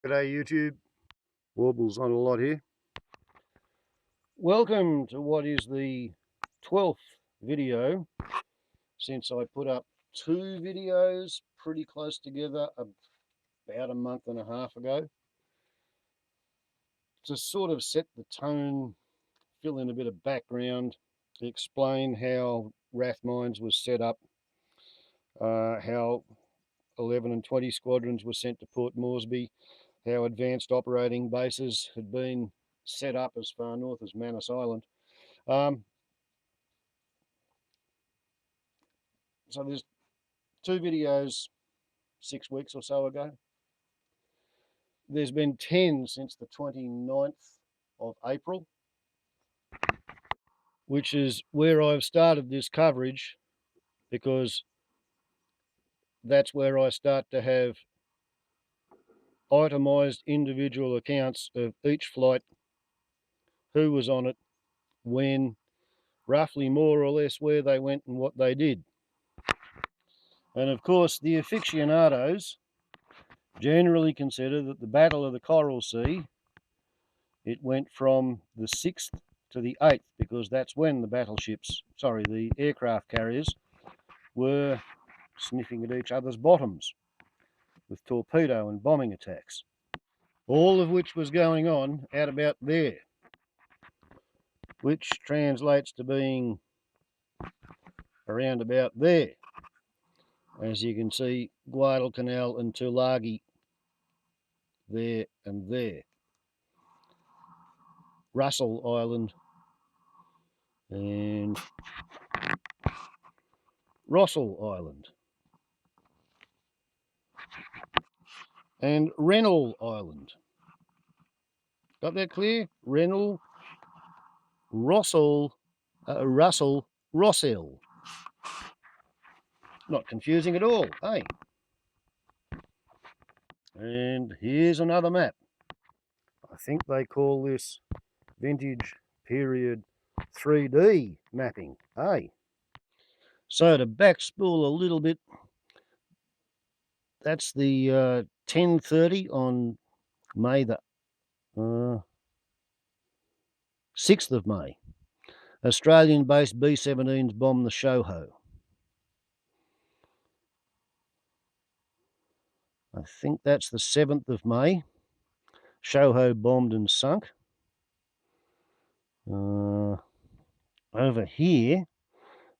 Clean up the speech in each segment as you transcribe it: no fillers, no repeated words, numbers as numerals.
G'day YouTube, warbles on a lot here. Welcome to what is the 12th video since I put up 2 videos pretty close together about a month and a half ago. To sort of set the tone, fill in a bit of background, explain how RAAF Mines was set up, how 11 and 20 squadrons were sent to Port Moresby, how advanced operating bases had been set up as far north as Manus Island. So there's 2 videos 6 weeks or so ago. There's been 10 since the 29th of April, which is where I've started this coverage, because that's where I start to have itemised individual accounts of each flight, who was on it, when, roughly more or less where they went and what they did. And of course the aficionados generally consider that the Battle of the Coral Sea, it went from the 6th to the 8th, because that's when the aircraft carriers were sniffing at each other's bottoms with torpedo and bombing attacks, all of which was going on out about there, which translates to being around about there. As you can see, Guadalcanal and Tulagi there and there. Russell Island and Rossel Island and Rennell Island. Got that clear? Rennell, Russell, Rossell. Not confusing at all, eh? And here's another map. I think they call this vintage period 3D mapping, eh? So to back spool a little bit, that's the 10:30 on May the 6th of May. Australian-based B-17s bombed the Ciao. I think that's the 7th of May. Ciao bombed and sunk. Over here,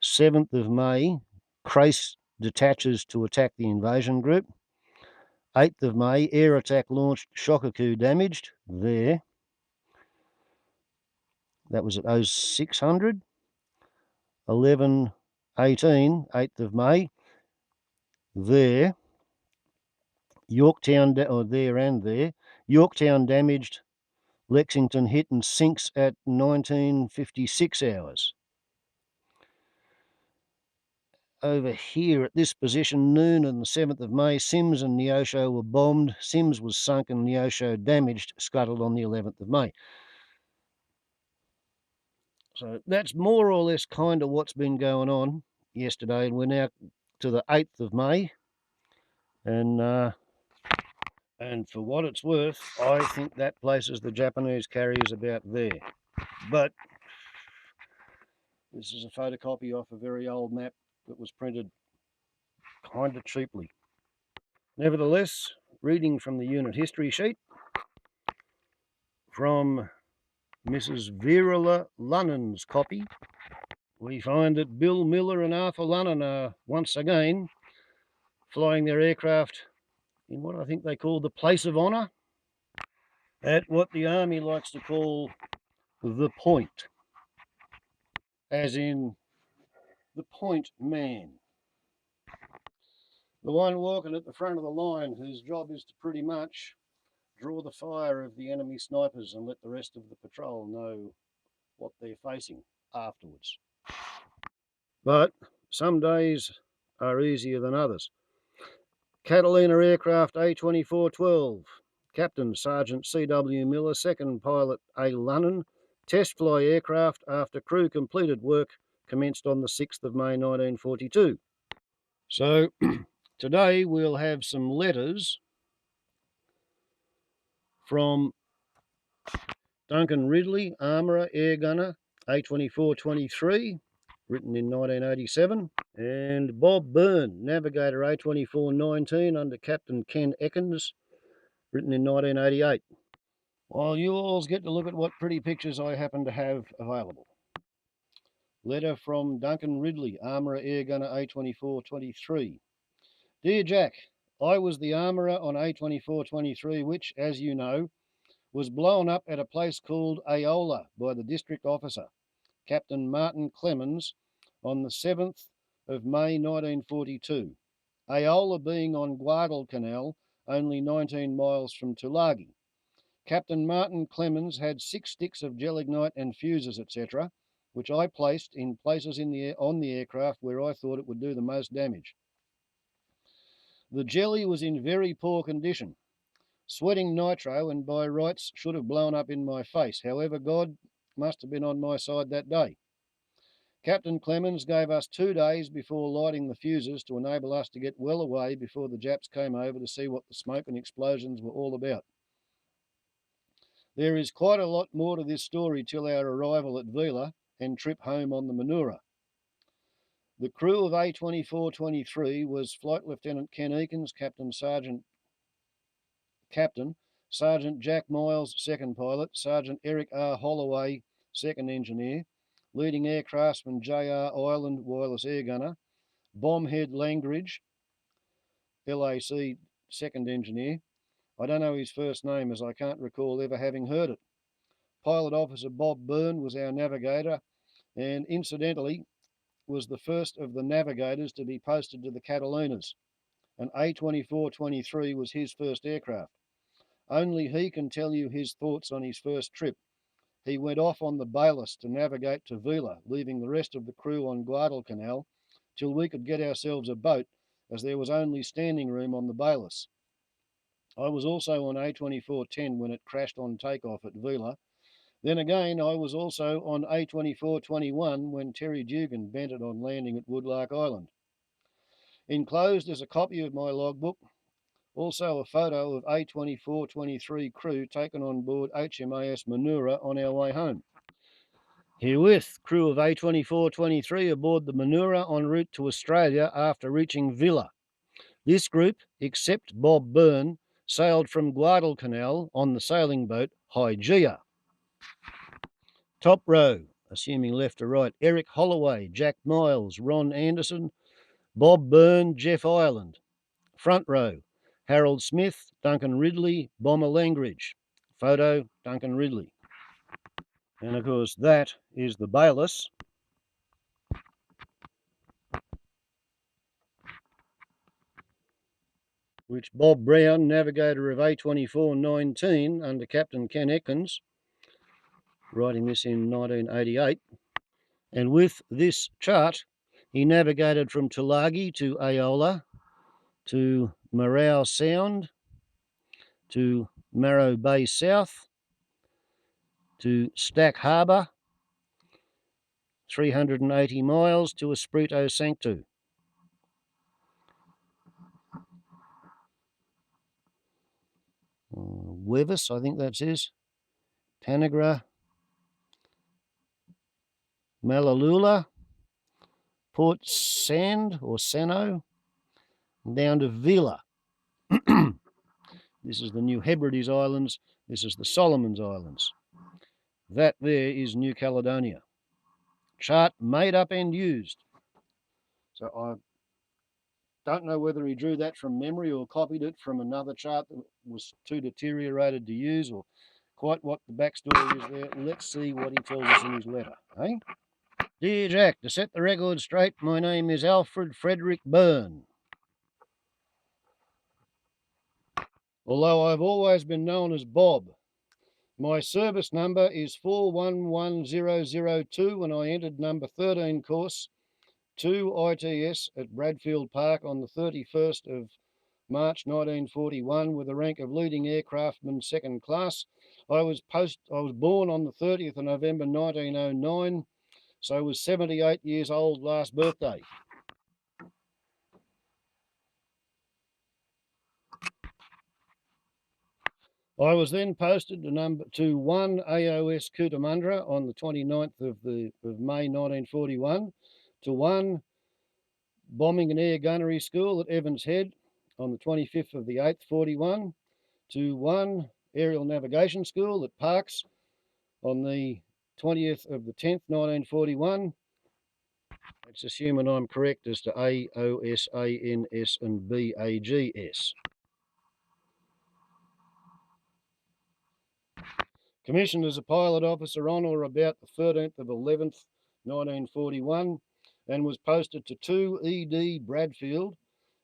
7th of May, Crace detaches to attack the invasion group. 8th of May, air attack launched, Shokaku damaged. There. That was at 0600. 11:18, 8th of May. There. Yorktown, there and there. Yorktown damaged, Lexington hit and sinks at 1956 hours. Over here at this position, noon on the 7th of May, Sims and Neosho were bombed. Sims was sunk and Neosho damaged, scuttled on the 11th of May. So that's more or less kind of what's been going on yesterday, and we're now to the 8th of May. And for what it's worth, I think that places the Japanese carriers about there. But this is a photocopy off a very old map that was printed kind of cheaply. Nevertheless, reading from the unit history sheet from Mrs. Vera Lunnon's copy, we find that Bill Miller and Arthur Lunnon are once again flying their aircraft in what I think they call the place of honour, at what the Army likes to call the point, as in the point man. The one walking at the front of the line, whose job is to pretty much draw the fire of the enemy snipers and let the rest of the patrol know what they're facing afterwards. But some days are easier than others. Catalina aircraft A2412, Captain Sergeant C.W. Miller, second pilot A. Lunnon, test fly aircraft after crew completed work commenced on the 6th of May 1942. So today we'll have some letters from Duncan Ridley, Armourer, Air Gunner, A2423, written in 1987, and Bob Burne, Navigator A2419 under Captain Ken Ekins, written in 1988. While you all get to look at what pretty pictures I happen to have available. Letter from Duncan Ridley, Armourer Air Gunner A2423. Dear Jack, I was the Armourer on A2423, which, as you know, was blown up at a place called Aola by the district officer, Captain Martin Clemens, on the 7th of May 1942. Aola being on Guadalcanal, only 19 miles from Tulagi. Captain Martin Clemens had 6 sticks of gelignite and fuses, etc., which I placed in places on the aircraft where I thought it would do the most damage. The jelly was in very poor condition, sweating nitro, and by rights should have blown up in my face. However, God must have been on my side that day. Captain Clemens gave us 2 days before lighting the fuses to enable us to get well away before the Japs came over to see what the smoke and explosions were all about. There is quite a lot more to this story till our arrival at Vila and trip home on the Manura. The crew of A2423 was Flight Lieutenant Ken Ekins, Captain, Sergeant Jack Miles, second pilot, Sergeant Eric R. Holloway, second engineer, leading air craftsman J.R. Ireland, wireless air gunner, Bombhead Langridge, LAC, second engineer. I don't know his first name as I can't recall ever having heard it. Pilot Officer Bob Burne was our navigator and incidentally was the first of the navigators to be posted to the Catalinas, and A2423 was his first aircraft. Only he can tell you his thoughts on his first trip. He went off on the Balus to navigate to Vila, leaving the rest of the crew on Guadalcanal till we could get ourselves a boat, as there was only standing room on the Balus. I was also on A2410 when it crashed on takeoff at Vila. Then again, I was also on A2421 when Terry Dugan bent it on landing at Woodlark Island. Enclosed is a copy of my logbook, also a photo of A2423 crew taken on board HMAS Manura on our way home. Herewith, crew of A2423 aboard the Manura en route to Australia after reaching Vila. This group, except Bob Burne, sailed from Guadalcanal on the sailing boat Hygeia. Top row, assuming left to right, Eric Holloway, Jack Miles, Ron Anderson, Bob Burne, Jeff Ireland. Front row, Harold Smith, Duncan Ridley, Bomber Langridge. Photo, Duncan Ridley. And of course that is the Balus, which Bob Brown, navigator of A2419 under Captain Ken Ekins, writing this in 1988, and with this chart he navigated from Tulagi to Aola, to Marau Sound, to Marrow Bay South, to Stack Harbour, 380 miles to Espirito Santo. Wevis, I think that says, Tanagra, Malalula, Port Sand or Sano, down to Vila. This is the New Hebrides Islands. This is the Solomons Islands. That there is New Caledonia. Chart made up and used. So I don't know whether he drew that from memory or copied it from another chart that was too deteriorated to use, or quite what the backstory is there. Let's see what he tells us in his letter. Eh? Dear Jack, to set the record straight, my name is Alfred Frederick Burne. Although I've always been known as Bob. My service number is 411002 when I entered number 13 course 2 ITS at Bradfield Park on the 31st of March 1941 with the rank of leading aircraftman second class. I was born on the 30th of November 1909, so I was 78 years old last birthday. I was then posted to 1 AOS Cootamundra on the 29th of May 1941, to 1 Bombing and Air Gunnery School at Evans Head on the 25th of the 8th 41, to 1 Aerial Navigation School at Parkes on the 20th of the 10th 1941. It's assuming I'm correct as to A, O, S, A, N, S and B, A, G, S. Commissioned as a pilot officer on or about the 13th of 11th 1941, and was posted to 2 ED Bradfield,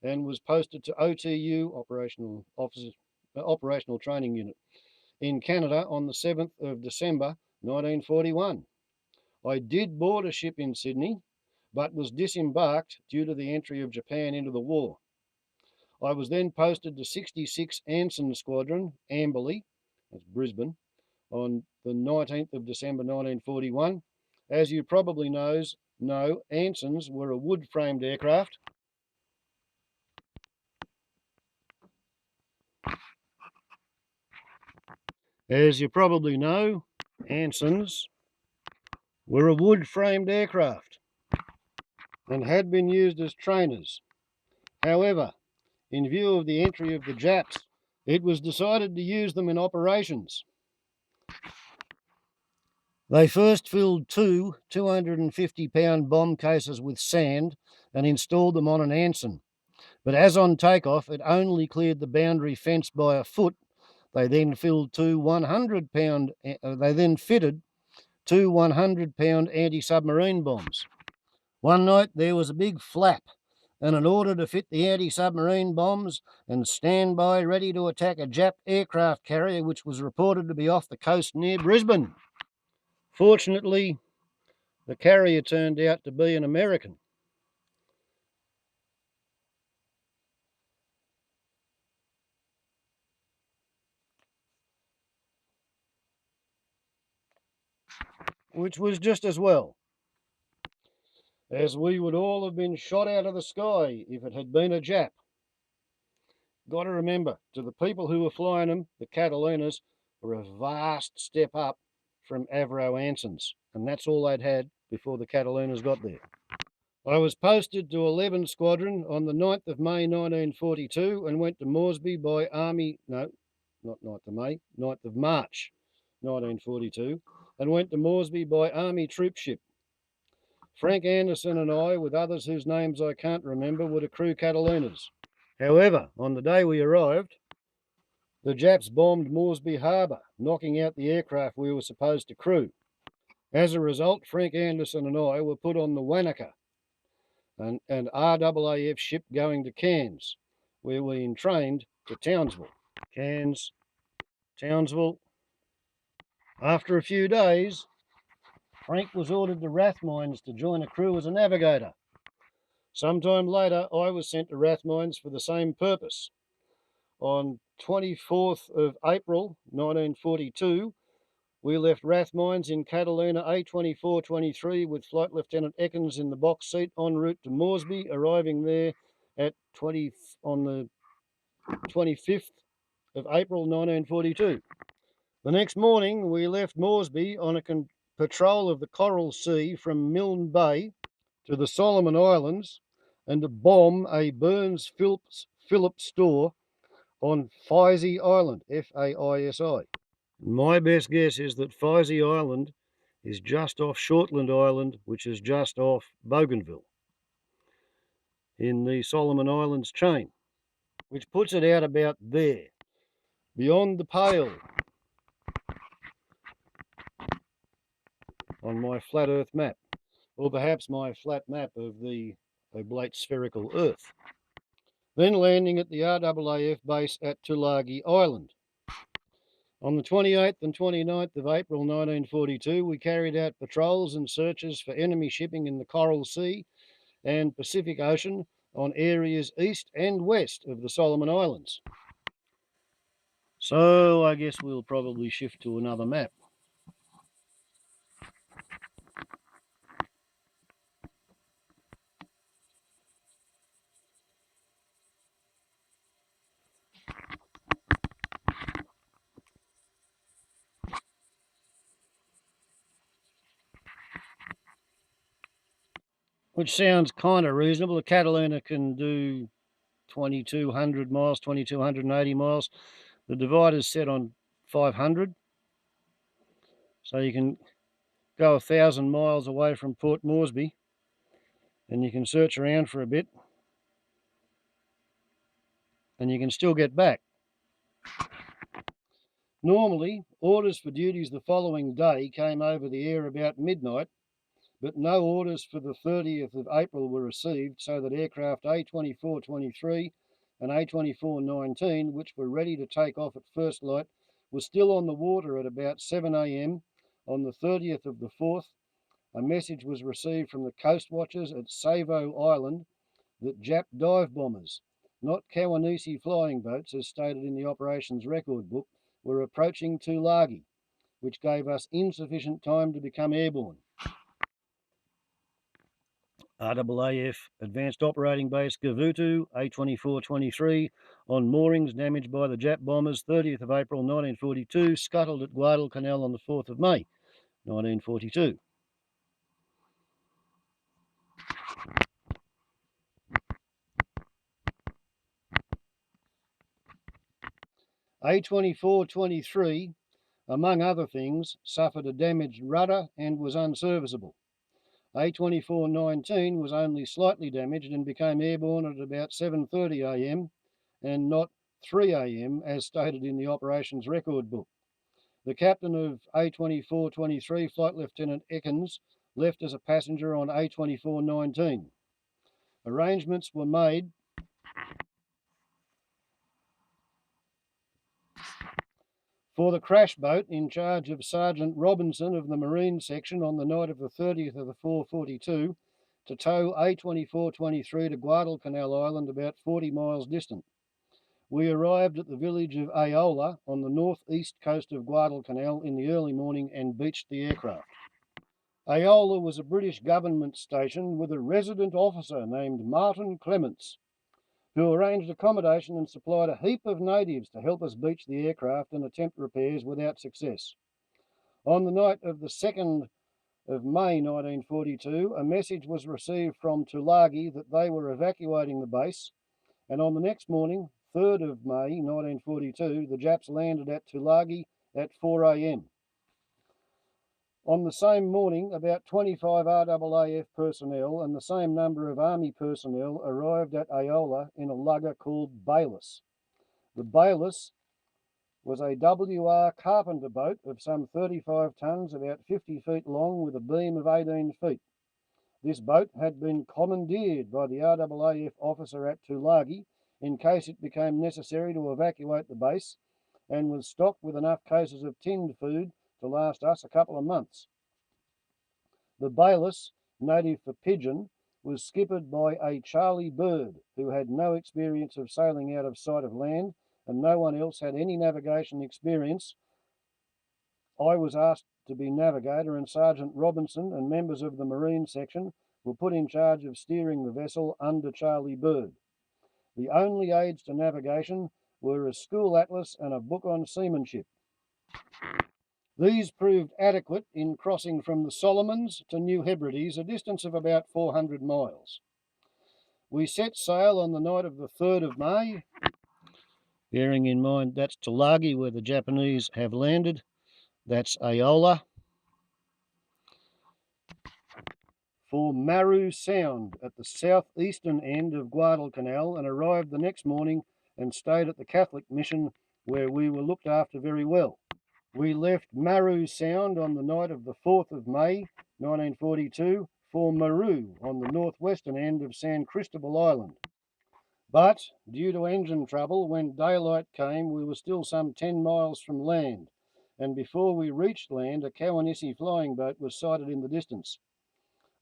and was posted to OTU Operational Training Unit in Canada on the 7th of December 1941. I did board a ship in Sydney, but was disembarked due to the entry of Japan into the war. I was then posted to 66 Anson Squadron, Amberley, that's Brisbane, on the 19th of December 1941. As you probably know, Ansons were a wood-framed aircraft. As you probably know, Ansons were a wood-framed aircraft and had been used as trainers. However, in view of the entry of the Japs, it was decided to use them in operations. They first filled 2 250-pound bomb cases with sand and installed them on an Anson. But as on takeoff, it only cleared the boundary fence by a foot. They then filled 2 100-pound. They then fitted 2 100-pound anti-submarine bombs. One night there was a big flap and an order to fit the anti-submarine bombs and stand by ready to attack a Jap aircraft carrier which was reported to be off the coast near Brisbane. Fortunately, the carrier turned out to be an American. Which was just as well, as we would all have been shot out of the sky if it had been a Jap. Got to remember, to the people who were flying them, the Catalinas were a vast step up from Avro Ansons, and that's all they'd had before the Catalinas got there. I was posted to 11 Squadron on the 9th of May 1942 and went to Moresby by Army, no, not 9th of May, 9th of March 1942, and went to Moresby by Army troopship. Frank Anderson and I, with others whose names I can't remember, were to crew Catalinas. However, on the day we arrived, the Japs bombed Moresby Harbour, knocking out the aircraft we were supposed to crew. As a result, Frank Anderson and I were put on the Wanaka, an RAAF ship going to Cairns, where we entrained to Townsville. Cairns, Townsville. After a few days, Frank was ordered to Rathmines to join a crew as a navigator. Sometime later, I was sent to Rathmines for the same purpose. On 24th of April 1942, we left Rathmines in Catalina A2423 with Flight Lieutenant Ekins in the box seat en route to Moresby, arriving there on the 25th of April 1942. The next morning, we left Moresby on a patrol of the Coral Sea from Milne Bay to the Solomon Islands and to bomb a Burns Phillips store on Faisi Island, Faisi. My best guess is that Faisi Island is just off Shortland Island, which is just off Bougainville in the Solomon Islands chain, which puts it out about there, beyond the pale on my flat Earth map, or perhaps my flat map of the oblate spherical Earth. Then landing at the RAAF base at Tulagi Island. On the 28th and 29th of April 1942, we carried out patrols and searches for enemy shipping in the Coral Sea and Pacific Ocean on areas east and west of the Solomon Islands. So I guess we'll probably shift to another map. which sounds kind of reasonable. A Catalina can do 2,200 miles, 2,280 miles. The divider's set on 500, so you can go 1,000 miles away from Port Moresby, and you can search around for a bit, and you can still get back. Normally, orders for duties the following day came over the air about midnight, but no orders for the 30th of April were received, so that aircraft A2423 and A2419, which were ready to take off at first light, were still on the water at about 7 a.m. on the 30th of the 4th. A message was received from the coast watchers at Savo Island that Jap dive bombers, not Cairns flying boats as stated in the operations record book, were approaching Tulagi, which gave us insufficient time to become airborne. RAAF Advanced Operating Base Gavutu, A2423, on moorings damaged by the Jap bombers, 30th of April 1942, scuttled at Guadalcanal on the 4th of May 1942. A2423, among other things, suffered a damaged rudder and was unserviceable. A2419 was only slightly damaged and became airborne at about 7:30 a.m. and not 3 a.m. as stated in the operations record book. The captain of A2423, Flight Lieutenant Ekins, left as a passenger on A2419. Arrangements were made for the crash boat in charge of Sergeant Robinson of the Marine Section on the night of the 30th of the 442 to tow A2423 to Guadalcanal Island, about 40 miles distant. We arrived at the village of Aola on the northeast coast of Guadalcanal in the early morning and beached the aircraft. Aola was a British government station with a resident officer named Martin Clements, who arranged accommodation and supplied a heap of natives to help us beach the aircraft and attempt repairs without success. On the night of the 2nd of May 1942, a message was received from Tulagi that they were evacuating the base, and on the next morning, 3rd of May 1942, the Japs landed at Tulagi at 4 a.m. On the same morning, about 25 RAAF personnel and the same number of Army personnel arrived at Aola in a lugger called Balus. The Balus was a WR carpenter boat of some 35 tonnes, about 50 feet long, with a beam of 18 feet. This boat had been commandeered by the RAAF officer at Tulagi in case it became necessary to evacuate the base, and was stocked with enough cases of tinned food to last us a couple of months. The Balus, native for pigeon, was skippered by a Charlie Bird, who had no experience of sailing out of sight of land, and no one else had any navigation experience. I was asked to be navigator, and Sergeant Robinson and members of the Marine Section were put in charge of steering the vessel under Charlie Bird. The only aids to navigation were a school atlas and a book on seamanship. These proved adequate in crossing from the Solomons to New Hebrides, a distance of about 400 miles. We set sail on the night of the 3rd of May, bearing in mind that's Tulagi where the Japanese have landed, that's Aola, for Maru Sound at the southeastern end of Guadalcanal, and arrived the next morning and stayed at the Catholic mission, where we were looked after very well. We left Maru Sound on the night of the 4th of May 1942 for Maru on the northwestern end of San Cristobal Island. But due to engine trouble, when daylight came we were still some 10 miles from land, and before we reached land a Cairns flying boat was sighted in the distance.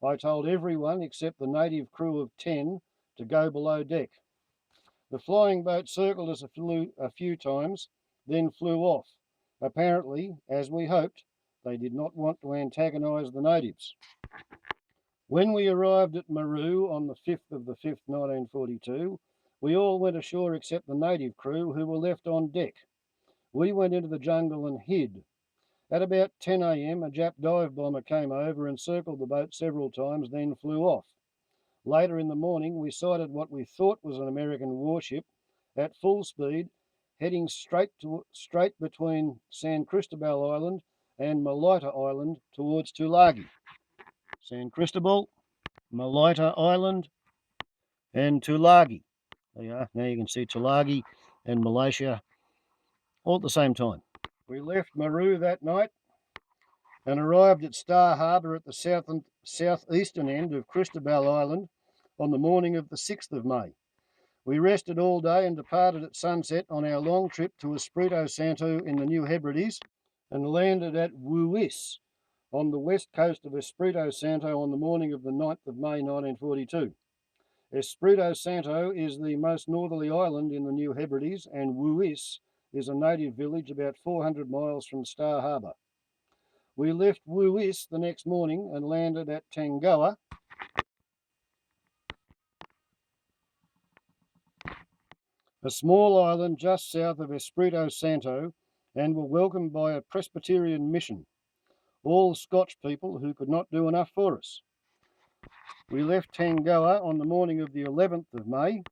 I told everyone except the native crew of 10 to go below deck. The flying boat circled us a few times, then flew off. Apparently, as we hoped, they did not want to antagonise the natives. When we arrived at Maru on the 5th of the 5th, 1942, we all went ashore except the native crew, who were left on deck. We went into the jungle and hid. At about 10 a.m, a Jap dive bomber came over and circled the boat several times, then flew off. Later in the morning, we sighted what we thought was an American warship at full speed, heading straight between San Cristobal Island and Malaita Island towards Tulagi. San Cristobal, Malaita Island, and Tulagi. There you are. Now you can see Tulagi and Malaysia all at the same time. We left Maru that night and arrived at Star Harbour at the southeastern end of Cristobal Island on the morning of the 6th of May. We rested all day and departed at sunset on our long trip to Espirito Santo in the New Hebrides and landed at Wuis on the west coast of Espirito Santo on the morning of the 9th of May 1942. Espirito Santo is the most northerly island in the New Hebrides, and Wuis is a native village about 400 miles from Star Harbour. We left Wuis the next morning and landed at Tangoa, a small island just south of Espirito Santo, and were welcomed by a Presbyterian mission, all Scotch people who could not do enough for us. We left Tangoa on the morning of the 11th of May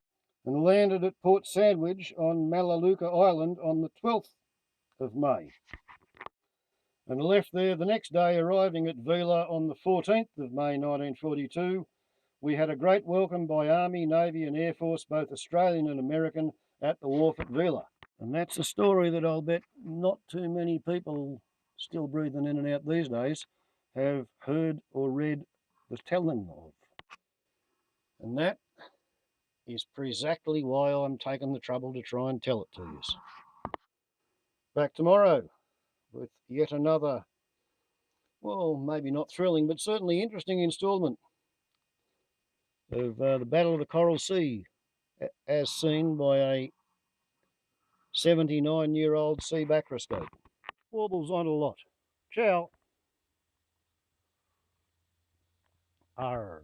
and landed at Port Sandwich on Malaluka Island on the 12th of May, and left there the next day, arriving at Vila on the 14th of May 1942. We had a great welcome by Army, Navy and Air Force, both Australian and American, at the wharf at Vila. And that's a story that I'll bet not too many people still breathing in and out these days have heard or read the telling of. And that is exactly why I'm taking the trouble to try and tell it to you. Back tomorrow with yet another, well, maybe not thrilling, but certainly interesting instalment of the Battle of the Coral Sea, as seen by a 79-year-old sea backroscope. Warbles on a lot. Ciao. Arr.